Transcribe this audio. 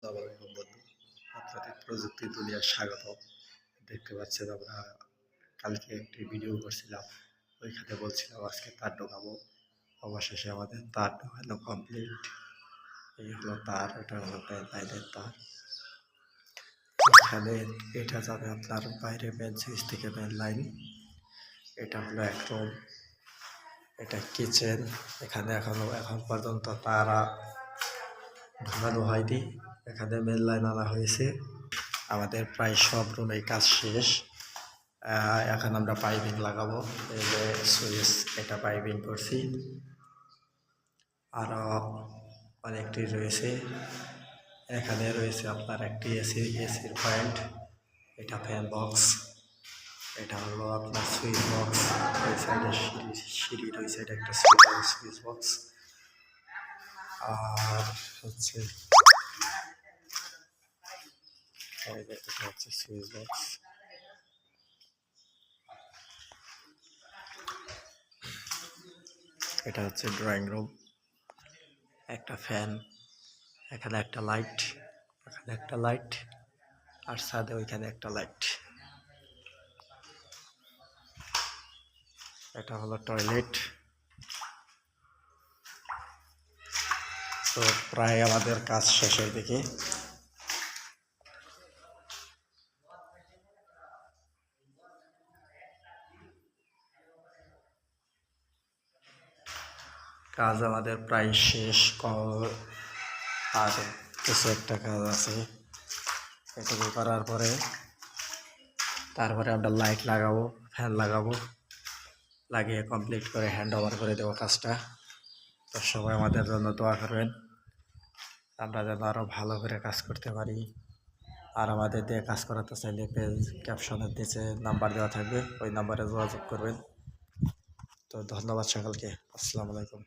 আসসালামু আলাইকুম বন্ধু, আপনাদের প্রযুক্তি দুনিয়ার স্বাগত। দেখতে পাচ্ছেন আমরা কালকে একটি ভিডিও করছিলাম, ওইখানে বলছিলাম আজকে তার ঢোকাবো। অবশেষে আমাদের তার ঢোকানো কমপ্লিট। এই হলো তার, এটা হলো লাইনের তার। এখানে এটা যাবে আপনার বাইরে মেন সুইচ থেকে মেন লাইন। এটা হলো এক রুম, এটা কিচেন। এখানে এখন পর্যন্ত তারা ঢোকানো হয়নি, এখানে মেন লাইন আনা হয়েছে। আমাদের প্রায় সব রুমে কাজ শেষ। এখন আমরা পাইপিং লাগাবো। এই যে সুইচ, এটা পাইপিং করছি। আরও অনেকটি রয়েছে। এখানে রয়েছে আপনার একটি এসির পয়েন্ট, এটা ফ্যান বক্স, এটা হলো আপনার সুইচ বক্স। ওই সাইডে সিঁড়ির ওই সাইডে একটা সুইচ বক্স। আর হচ্ছে এটা হচ্ছে সুইচ বক্স। এটা হচ্ছে ড্রয়িং রুম, একটা ফ্যান, এখানে একটা লাইট, এখানে একটা লাইট, আর ছাদে ওইখানে একটা লাইট। এটা হলো টয়লেট। তো প্রায় আমাদের কাজ শেষের দিকে। কাজ আমাদের প্রায় শেষ, আর কিছু একটা কাজ আছে। এটুকু করার পরে তারপরে আমরা লাইট লাগাবো, ফ্যান লাগাবো, লাগিয়ে কমপ্লিট করে হ্যান্ড ওভার করে দেবো কাজটা। তো সবাই আমাদের জন্য দোয়া করবেন, আমরা যেন আরও ভালো করে কাজ করতে পারি। আর আমাদের দিয়ে কাজ করাতে চাইলে পেজ ক্যাপশনের নিচে নাম্বার দেওয়া থাকবে, ওই নাম্বারে যোগাযোগ করবেন। তো ধন্যবাদ সকলকে, আসসালামু আলাইকুম।